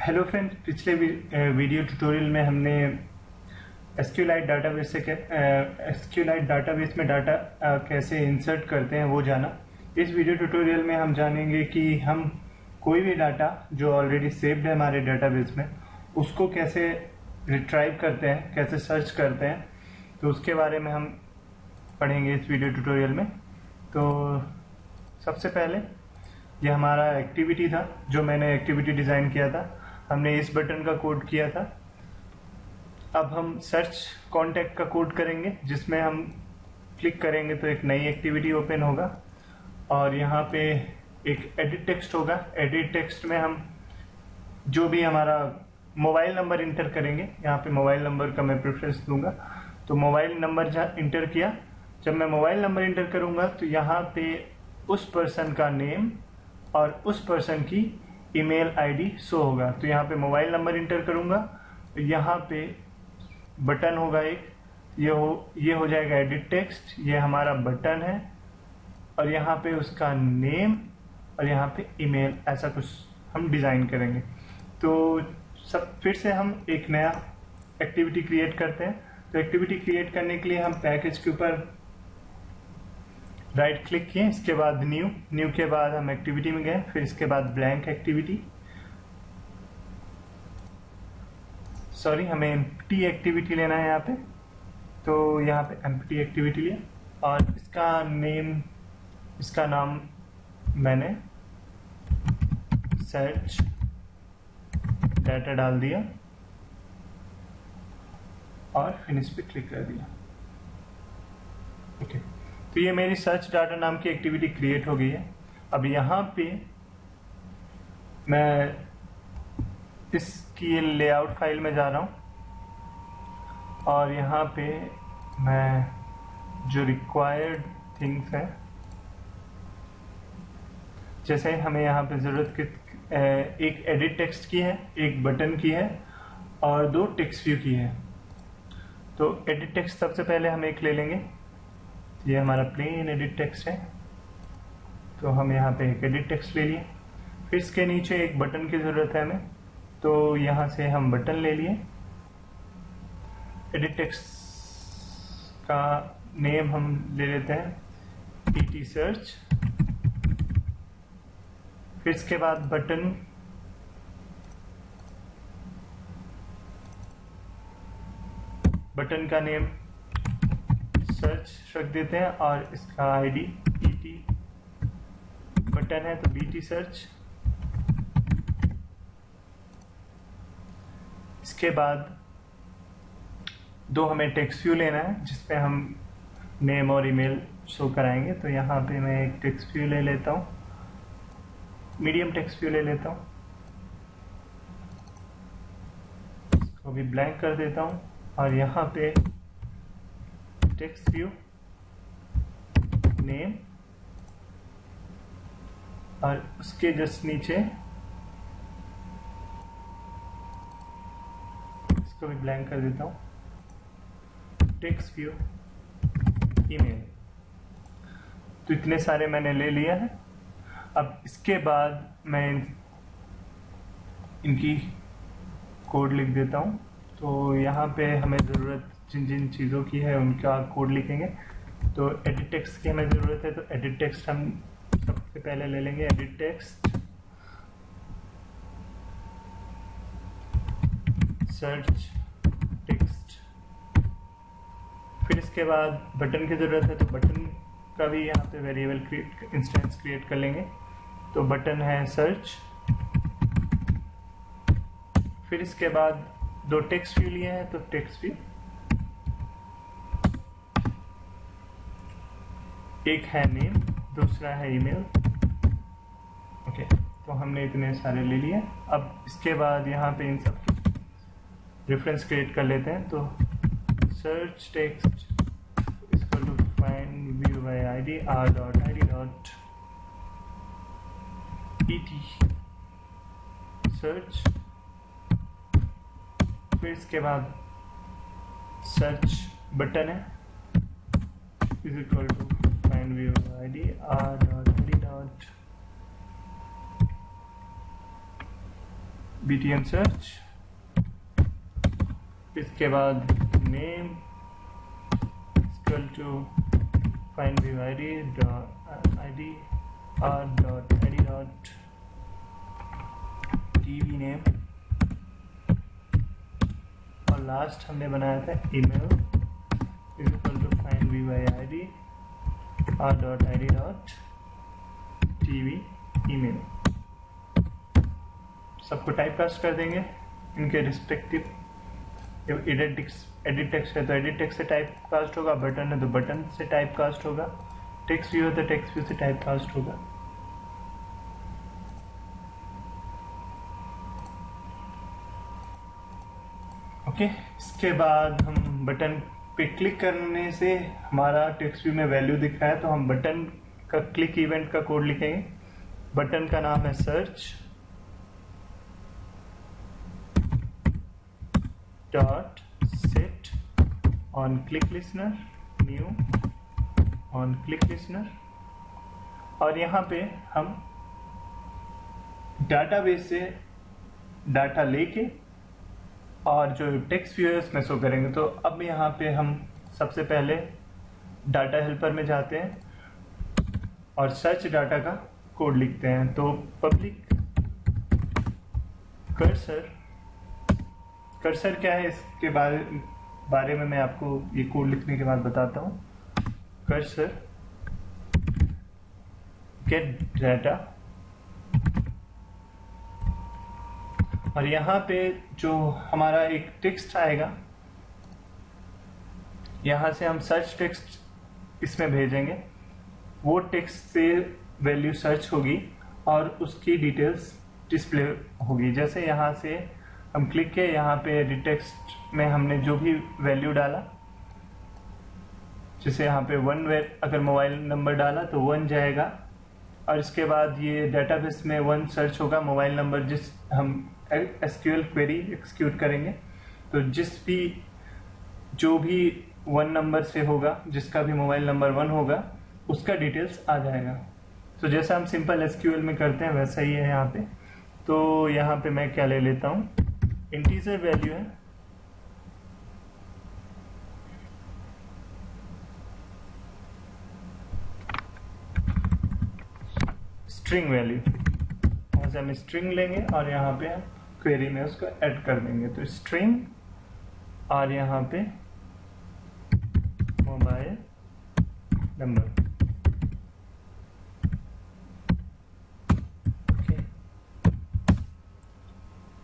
Hello friends, पिछले video tutorial में हमने SQLite डाटाबेस में डाटा कैसे इंसर्ट करते हैं वो जाना। इस वीडियो ट्यूटोरियल में हम जानेंगे कि हम कोई भी डाटा जो ऑलरेडी सेव्ड है हमारे डाटाबेस में उसको कैसे रिट्राइव करते हैं, कैसे सर्च करते हैं, तो उसके बारे में हम पढ़ेंगे इस वीडियो ट्यूटोरियल में। तो सबसे पहले ये हमारा एक्टिविटी था, जो मैंने एक्टिविटी डिज़ाइन किया था। हमने इस बटन का कोड किया था। अब हम सर्च कॉन्टैक्ट का कोड करेंगे, जिसमें हम क्लिक करेंगे तो एक नई एक्टिविटी ओपन होगा और यहाँ पे एक एडिट टेक्स्ट होगा। एडिट टेक्स्ट में हम जो भी हमारा मोबाइल नंबर इंटर करेंगे, यहाँ पे मोबाइल नंबर का मैं प्रेफरेंस दूंगा। तो मोबाइल नंबर जहाँ इंटर किया, जब मैं मोबाइल नंबर इंटर करूंगा तो यहाँ पे उस पर्सन का नेम और उस पर्सन की ईमेल आईडी शो होगा। तो यहाँ पे मोबाइल नंबर इंटर करूंगा तो यहाँ पे बटन होगा एक, ये हो जाएगा एडिट टेक्स्ट, ये हमारा बटन है और यहाँ पे उसका नेम और यहाँ पे ईमेल, ऐसा कुछ हम डिज़ाइन करेंगे। तो सब फिर से हम एक नया एक्टिविटी क्रिएट करते हैं। तो एक्टिविटी क्रिएट करने के लिए हम पैकेज के ऊपर राइट क्लिक किए, इसके बाद न्यू के बाद हम एक्टिविटी में गए, फिर इसके बाद ब्लैंक एक्टिविटी, सॉरी हमें एम्प्टी एक्टिविटी लेना है यहाँ पे। तो यहाँ पे एम्प्टी एक्टिविटी लिया और इसका नाम मैंने सर्च डाटा डाल दिया और फिनिश पे क्लिक कर दिया। ओके, तो ये मेरी सर्च डाटा नाम की एक्टिविटी क्रिएट हो गई है। अब यहाँ पे मैं इसकी लेआउट फाइल में जा रहा हूँ और यहाँ पे मैं जो रिक्वायर्ड थिंग्स है, जैसे हमें यहाँ पे ज़रूरत की एक एडिट टेक्स्ट की है, एक बटन की है और दो टेक्स्ट व्यू की है। तो एडिट टेक्स्ट सबसे पहले हम एक ले लेंगे। ये हमारा प्लेन एडिट टेक्स्ट है, तो हम यहाँ पे एक एडिट टेक्स्ट ले लिए। फिर इसके नीचे एक बटन की ज़रूरत है हमें, तो यहाँ से हम बटन ले लिए। एडिट टेक्स्ट का नेम हम ले लेते हैं PT सर्च। फिर इसके बाद बटन का नेम सर्च रख देते हैं और इसका आईडी PT बटन है तो BT सर्च। इसके बाद दो हमें टेक्स्ट व्यू लेना है, जिसपे हम नेम और ईमेल शो कराएंगे। तो यहाँ पे मैं एक टेक्स्ट व्यू ले लेता हूँ, मीडियम टेक्स्ट व्यू ले लेता हूँ, इसको भी ब्लैंक कर देता हूँ और यहाँ पे टेक्स्ट व्यू नेम और उसके जस्ट नीचे इसको भी ब्लैंक कर देता हूँ, टेक्स्ट व्यू ईमेल। तो इतने सारे मैंने ले लिया है। अब इसके बाद मैं इनकी कोड लिख देता हूँ। तो यहाँ पे हमें ज़रूरत जिन जिन चीज़ों की है उनका कोड लिखेंगे। तो एडिट टेक्स्ट की हमें ज़रूरत है, तो एडिट टेक्स्ट हम सबसे पहले ले लेंगे। Edit text search text. फिर इसके बाद बटन की ज़रूरत है, तो बटन का भी यहाँ पे वेरिएबल इंस्टेंस क्रिएट कर लेंगे। तो बटन है सर्च। फिर इसके बाद दो टेक्स्ट व्यू लिए हैं, तो टेक्स्ट व्यू, एक है नेम, दूसरा है ईमेल। ओके, तो हमने इतने सारे ले लिए। अब इसके बाद यहाँ पे इन सब की रेफरेंस क्रिएट कर लेते हैं। तो search text equal to find view by ID r.id.et search. फिर इसके बाद सर्च बटन है is equal to find view ID r.id.et btn search, इसके बाद name equal to find view id id r.id tv name, और last हमने बनाया था email is equal to find view id r.id tv email। सबको type cast कर देंगे इनके रिस्पेक्टिव। एडिट टेक्स्ट है तो एडिट टेक्स्ट से टाइप कास्ट होगा, बटन है तो बटन से टाइप कास्ट होगा, टेक्स्ट व्यू है तो टेक्स्ट व्यू से टाइप कास्ट होगा। ओके, इसके बाद हम बटन पे क्लिक करने से हमारा टेक्स्ट व्यू में वैल्यू दिख रहा है, तो हम बटन का क्लिक इवेंट का कोड लिखेंगे। बटन का नाम है search dot set on click listener new on click listener, और यहाँ पे हम डाटाबेस से डाटा लेके और जो टेक्स्ट व्यू है उसमें शो करेंगे। तो अब यहाँ पे हम सबसे पहले डाटा हेल्पर में जाते हैं और सर्च डाटा का कोड लिखते हैं। तो पब्लिक कर्सर क्या है इसके बारे में मैं आपको ये कोड लिखने के बाद बताता हूँ। कर्सर गेट डाटा, और यहाँ पे जो हमारा एक टेक्स्ट आएगा, यहाँ से हम सर्च टेक्स्ट इसमें भेजेंगे। वो टेक्स्ट से वैल्यू सर्च होगी और उसकी डिटेल्स डिस्प्ले होगी। जैसे यहाँ से हम क्लिक किए, यहाँ पे एडिट टेक्स्ट में हमने जो भी वैल्यू डाला, जैसे यहाँ पे 1 अगर मोबाइल नंबर डाला तो 1 जाएगा, और इसके बाद ये डेटाबेस में 1 सर्च होगा मोबाइल नंबर। जिस हम एसक्यूएल क्वेरी एक्सिक्यूट करेंगे तो जो भी 1 नंबर से होगा, जिसका भी मोबाइल नंबर 1 होगा, उसका डिटेल्स आ जाएगा। तो जैसा हम सिंपल एसक्यूएल में करते हैं वैसा ही है यहाँ पे। तो यहाँ पे मैं क्या ले लेता हूँ, इंटीजर वैल्यू है, स्ट्रिंग वैल्यू, वहाँ से हम स्ट्रिंग लेंगे और यहाँ पे हम क्वेरी में उसको ऐड कर देंगे। तो स्ट्रिंग और यहाँ पे मोबाइल नंबर।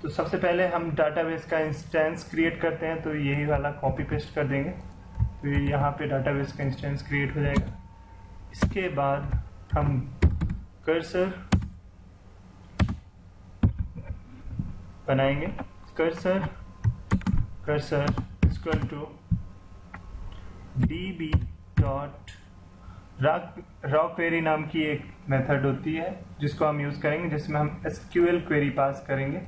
तो सबसे पहले हम डाटाबेस का इंस्टेंस क्रिएट करते हैं, तो यही वाला कॉपी पेस्ट कर देंगे, तो यहाँ पे डाटाबेस का इंस्टेंस क्रिएट हो जाएगा। इसके बाद हम कर्सर बनाएंगे। Cursor equal to db dot raw query नाम की एक मेथड होती है जिसको हम यूज करेंगे, जिसमें हम एसक्यूएल क्वेरी पास करेंगे।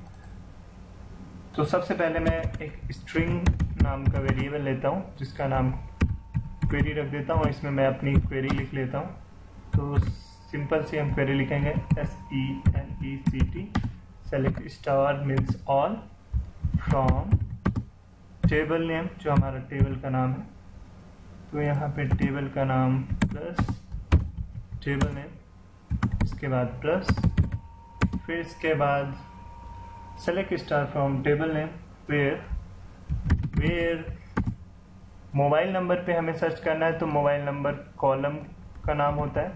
तो सबसे पहले मैं एक स्ट्रिंग नाम का वेरिएबल लेता हूँ जिसका नाम क्वेरी रख देता हूँ, इसमें मैं अपनी क्वेरी लिख लेता हूँ। तो सिंपल सी हम क्वेरी लिखेंगे SELECT select star means all from table name, जो हमारा टेबल का नाम है। तो यहाँ पे टेबल का नाम प्लस टेबल नेम, इसके बाद प्लस, फिर इसके बाद select star from table name where mobile number पे हमें सर्च करना है, तो मोबाइल नंबर कॉलम का नाम होता है।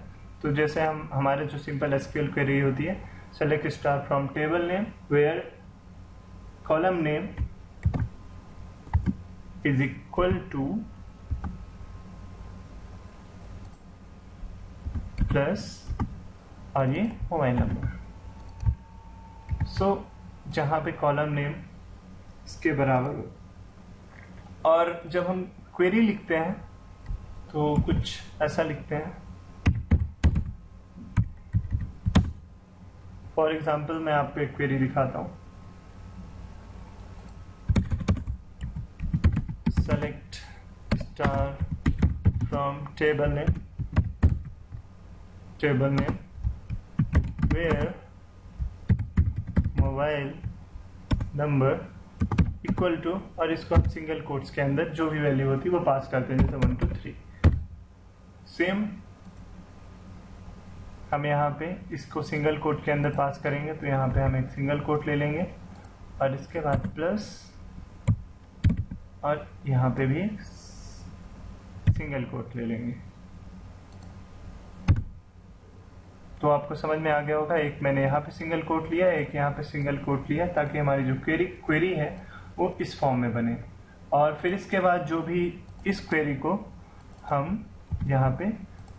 तो जैसे हम हमारे जो सिंपल एसक्यूएल क्वेरी होती है, select star from table name where column name is equal to plus और ये मोबाइल नंबर। सो जहाँ पे कॉलम नेम इसके बराबर हो। और जब हम क्वेरी लिखते हैं तो कुछ ऐसा लिखते हैं। फॉर एग्जाम्पल मैं आपको एक क्वेरी दिखाता हूँ। Select star from table name where mobile number equal to, और इसको हम सिंगल कोट्स के अंदर जो भी वैल्यू होती है वो पास करते हैं, जैसे 1 2 3। सेम हम यहाँ पे इसको सिंगल कोट के अंदर पास करेंगे, तो यहाँ पे हम एक सिंगल कोट ले लेंगे और इसके बाद प्लस, और यहाँ पे भी सिंगल कोट ले लेंगे। तो आपको समझ में आ गया होगा, एक मैंने यहाँ पे सिंगल कोट लिया, एक यहाँ पे सिंगल कोट लिया, ताकि हमारी जो क्वेरी है वो इस फॉर्म में बने। और फिर इसके बाद जो भी इस क्वेरी को हम यहाँ पे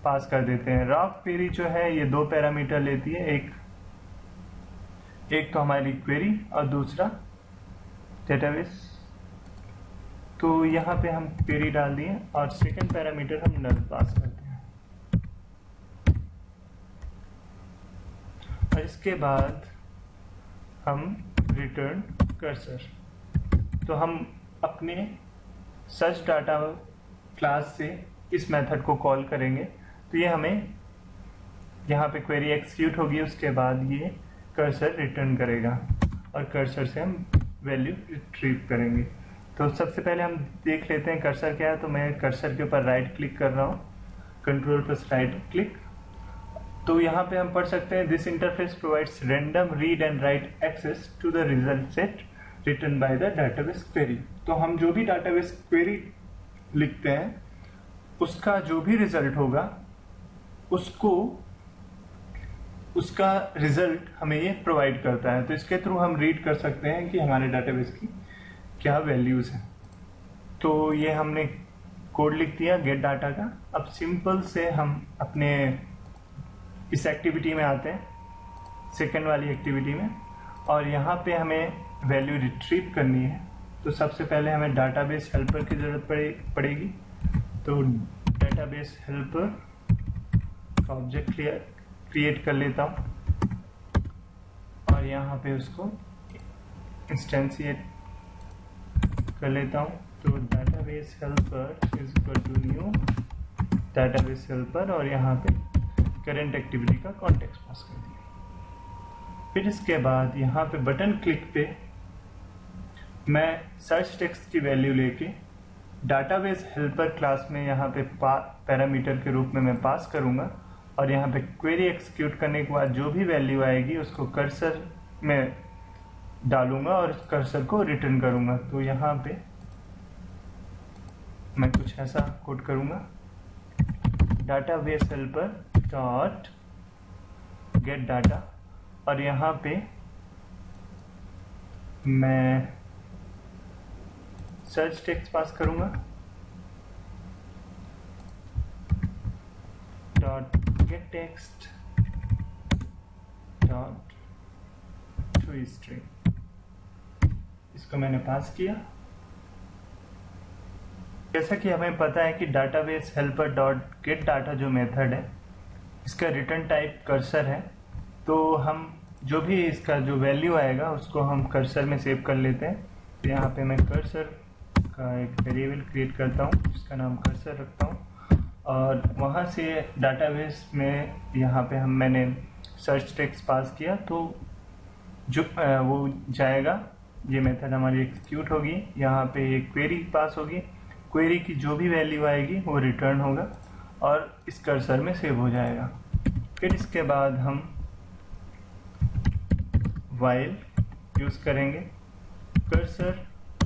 पास कर देते हैं। रॉ क्वेरी जो है ये 2 पैरामीटर लेती है, एक तो हमारी क्वेरी और दूसरा डेटाबेस। तो यहाँ पे हम क्वेरी डाल दिए और सेकंड पैरामीटर हम नल पास करते हैं। और इसके बाद हम रिटर्न कर्सर। तो हम अपने सर्च डाटा क्लास से इस मेथड को कॉल करेंगे, तो ये हमें यहाँ पे क्वेरी एक्सिक्यूट होगी, उसके बाद ये कर्सर रिटर्न करेगा और कर्सर से हम वैल्यू रिट्रीव करेंगे। तो सबसे पहले हम देख लेते हैं कर्सर क्या है। तो मैं कर्सर के ऊपर राइट क्लिक कर रहा हूँ, कंट्रोल प्लस राइट क्लिक। तो यहाँ पे हम पढ़ सकते हैं, this interface provides random read and write access to the result set returned by the database query. तो हम जो भी डाटाबेस क्वेरी लिखते हैं उसका जो भी रिजल्ट होगा उसका रिजल्ट हमें ये प्रोवाइड करता है। तो इसके थ्रू हम रीड कर सकते हैं कि हमारे डाटाबेस की क्या वैल्यूज हैं। तो ये हमने कोड लिख दिया गेट डाटा का। अब सिंपल से हम अपने इस एक्टिविटी में आते हैं, सेकंड वाली एक्टिविटी में, और यहाँ पे हमें वैल्यू रिट्रीव करनी है। तो सबसे पहले हमें डाटाबेस हेल्पर की जरूरत पड़ेगी। तो डाटाबेस हेल्पर ऑब्जेक्ट क्रिएट कर लेता हूँ और यहाँ पे उसको इंस्टेंशिएट कर लेता हूँ। तो database helper is equal to new database helper, और यहाँ पे करंट एक्टिविटी का कॉन्टेक्स्ट पास कर दिया। फिर इसके बाद यहाँ पे बटन क्लिक पे मैं सर्च टेक्स्ट की वैल्यू लेके डाटाबेस हेल्पर क्लास में यहाँ पे पैरामीटर के रूप में मैं पास करूँगा, और यहाँ पे क्वेरी एक्सिक्यूट करने के बाद जो भी वैल्यू आएगी उसको कर्सर में डालूंगा और कर्सर को रिटर्न करूँगा। तो यहाँ पे मैं कुछ ऐसा कोड करूँगा, database helper dot gate data, और यहाँ पे मैं सर्च टेक्स्ट पास करूंगा dot gate text dot to string. इसको मैंने पास किया। जैसा कि हमें पता है कि database helper dot gate data जो मेथड है इसका रिटर्न टाइप कर्सर है, तो हम जो भी इसका जो वैल्यू आएगा उसको हम कर्सर में सेव कर लेते हैं। तो यहाँ पे मैं कर्सर का एक वेरिएबल क्रिएट करता हूँ, जिसका नाम कर्सर रखता हूँ, और वहाँ से डाटाबेस में यहाँ पे मैंने सर्च टेक्स्ट पास किया, तो जो वो जाएगा, ये मेथड हमारी एग्जीक्यूट होगी, यहाँ पे एक क्वेरी पास होगी, क्वेरी की जो भी वैल्यू आएगी वो रिटर्न होगा और इस कर्सर में सेव हो जाएगा। फिर इसके बाद हम व्हाइल यूज करेंगे, कर्सर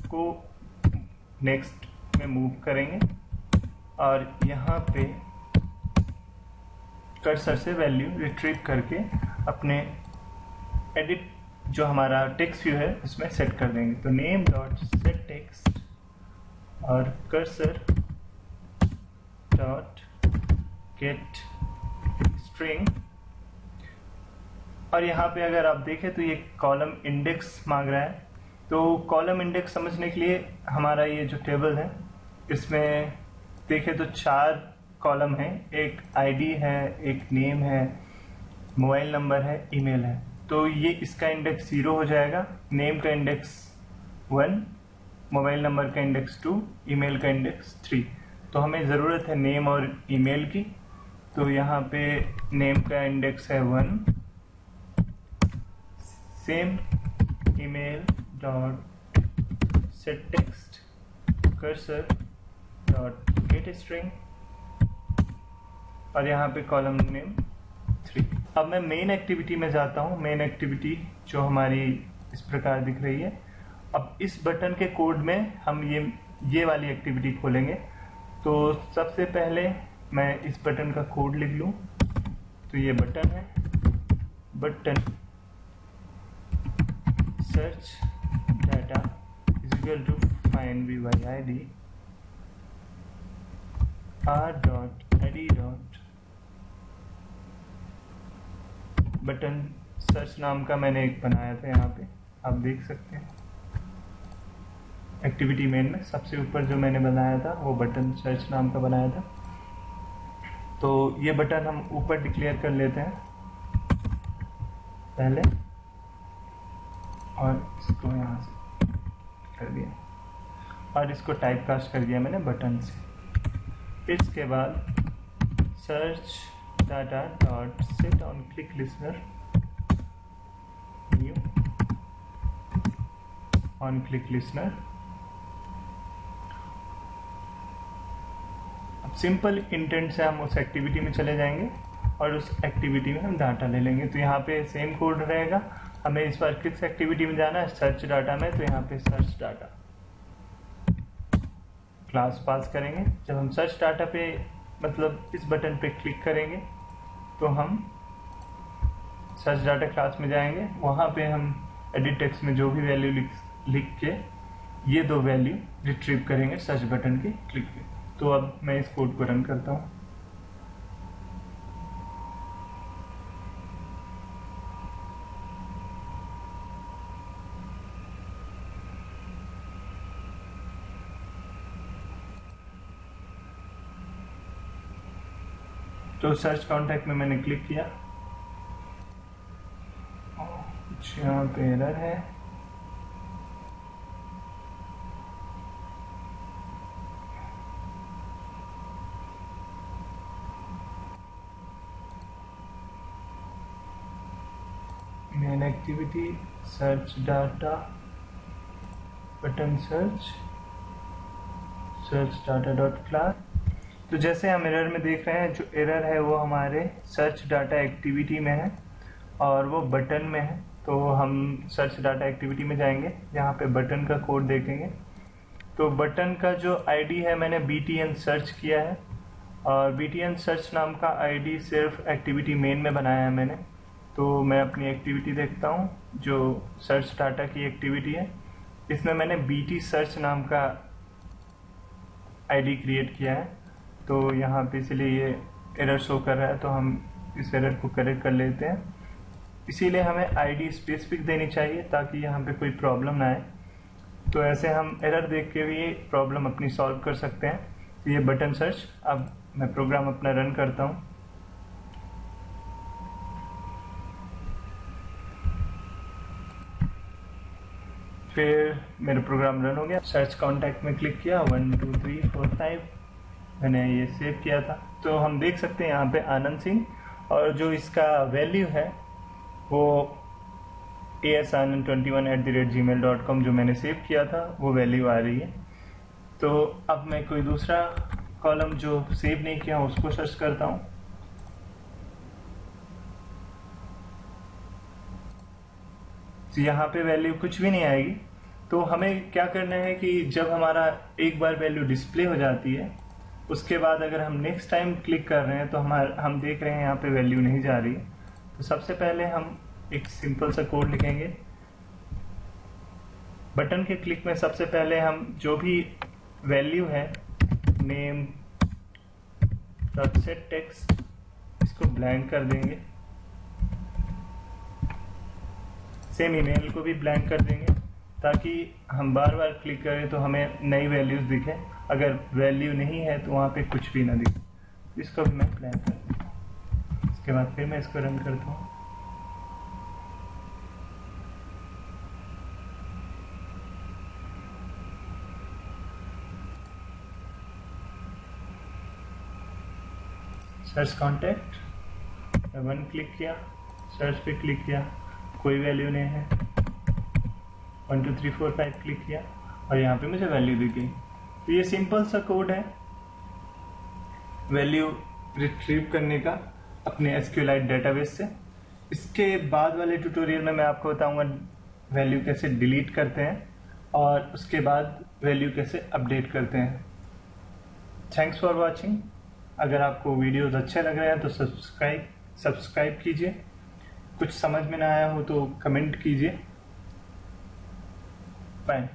को नेक्स्ट में मूव करेंगे और यहाँ पे कर्सर से वैल्यू रिट्रीव करके अपने एडिट जो हमारा टेक्स्ट व्यू है उसमें सेट कर देंगे। तो नेम डॉट सेट टेक्स्ट और कर्सर डॉट गेट स्ट्रिंग, और यहाँ पे अगर आप देखें तो ये कॉलम इंडेक्स मांग रहा है। तो कॉलम इंडेक्स समझने के लिए हमारा ये जो टेबल है इसमें देखें तो 4 कॉलम हैं, एक आईडी है, एक नेम है, मोबाइल नंबर है, ईमेल है। तो ये इसका इंडेक्स 0 हो जाएगा, नेम का इंडेक्स 1, मोबाइल नंबर का इंडेक्स 2, ईमेल का इंडेक्स 3। तो हमें ज़रूरत है नेम और ईमेल की, तो यहाँ पे नेम का इंडेक्स है 1, same email dot set text cursor dot gate string और यहाँ पे कॉलम नेम 3। अब मैं मेन एक्टिविटी में जाता हूँ। मेन एक्टिविटी जो हमारी इस प्रकार दिख रही है। अब इस बटन के कोड में हम ये वाली एक्टिविटी खोलेंगे। तो सबसे पहले मैं इस बटन का कोड लिख लूँ। तो ये बटन है, button search data is equal to find VYID r.id dot button search नाम का मैंने एक बनाया था। यहाँ पे आप देख सकते हैं एक्टिविटी मेन में सबसे ऊपर जो मैंने बनाया था वो बटन सर्च नाम का बनाया था। तो ये बटन हम ऊपर डिक्लेयर कर लेते हैं पहले और इसको यहाँ से कर दिया और इसको टाइप कास्ट कर दिया मैंने बटन से। इसके बाद search data dot set on click listener new on click listener. अब सिंपल इंटेंट से हम उस एक्टिविटी में चले जाएंगे और उस एक्टिविटी में हम डाटा ले लेंगे। तो यहाँ पे सेम कोड रहेगा। हमें इस बार किस एक्टिविटी में जाना है, सर्च डाटा में। तो यहाँ पे सर्च डाटा क्लास पास करेंगे। जब हम सर्च डाटा पे मतलब इस बटन पे क्लिक करेंगे तो हम सर्च डाटा क्लास में जाएंगे। वहाँ पे हम एडिट टेक्स्ट में जो भी वैल्यू लिख के ये दो वैल्यू रिट्रीव करेंगे सर्च बटन के क्लिक पे। तो अब मैं इस कोड को रन करता हूँ। तो सर्च कॉन्टैक्ट में मैंने क्लिक किया। कुछ यहाँ पे एरर है। Main activity search data button search data dot class. तो जैसे हम एरर में देख रहे हैं, जो एरर है वो हमारे सर्च डाटा एक्टिविटी में है और वो बटन में है। तो हम सर्च डाटा एक्टिविटी में जाएंगे, यहाँ पे बटन का कोड देखेंगे। तो बटन का जो आईडी है मैंने btn सर्च किया है और btn सर्च नाम का आईडी सिर्फ एक्टिविटी मेन में बनाया है मैंने। तो मैं अपनी एक्टिविटी देखता हूँ जो सर्च डाटा की एक्टिविटी है। इसमें मैंने bt सर्च नाम का आईडी क्रिएट किया है। तो यहाँ पे इसलिए ये एरर शो कर रहा है। तो हम इस एरर को करेक्ट कर लेते हैं। इसीलिए हमें आईडी स्पेसिफिक देनी चाहिए ताकि यहाँ पे कोई प्रॉब्लम ना आए। तो ऐसे हम एरर देख के भी प्रॉब्लम अपनी सॉल्व कर सकते हैं। तो ये बटन सर्च। अब मैं प्रोग्राम अपना रन करता हूँ। फिर मेरा प्रोग्राम रन हो गया। सर्च कॉन्टैक्ट में क्लिक किया, 1 2 3 4 5 मैंने ये सेव किया था। तो हम देख सकते हैं यहाँ पे आनंद सिंह और जो इसका वैल्यू है वो asanand21@gmail.com जो मैंने सेव किया था वो वैल्यू आ रही है। तो अब मैं कोई दूसरा कॉलम जो सेव नहीं किया उसको सर्च करता हूँ। तो यहाँ पे वैल्यू कुछ भी नहीं आएगी। तो हमें क्या करना है कि जब हमारा एक बार वैल्यू डिस्प्ले हो जाती है उसके बाद अगर हम नेक्स्ट टाइम क्लिक कर रहे हैं तो हम देख रहे हैं यहाँ पे वैल्यू नहीं जा रही है। तो सबसे पहले हम एक सिंपल सा कोड लिखेंगे। बटन के क्लिक में सबसे पहले हम जो भी वैल्यू है नेम डॉट सेट टेक्स्ट इसको ब्लैंक कर देंगे। सेम ईमेल को भी ब्लैंक कर देंगे ताकि हम बार बार क्लिक करें तो हमें नई वैल्यूज दिखे। अगर वैल्यू नहीं है तो वहाँ पे कुछ भी ना दिखे। इसको भी मैं ब्लैंक कर देता हूँ। इसके बाद फिर मैं इसको रन करता हूँ। सर्च कॉन्टैक्ट 1 क्लिक किया, सर्च पे क्लिक किया, कोई वैल्यू नहीं है। 1 2 3 4 5 क्लिक किया और यहाँ पे मुझे वैल्यू दी गई। तो ये सिंपल सा कोड है वैल्यू रिट्रीव करने का अपने SQLite डेटाबेस से। इसके बाद वाले ट्यूटोरियल में मैं आपको बताऊंगा वैल्यू कैसे डिलीट करते हैं और उसके बाद वैल्यू कैसे अपडेट करते हैं। Thanks for watching. अगर आपको वीडियोस अच्छे लग रहे हैं तो सब्सक्राइब कीजिए। कुछ समझ में ना आया हो तो कमेंट कीजिए। बाय।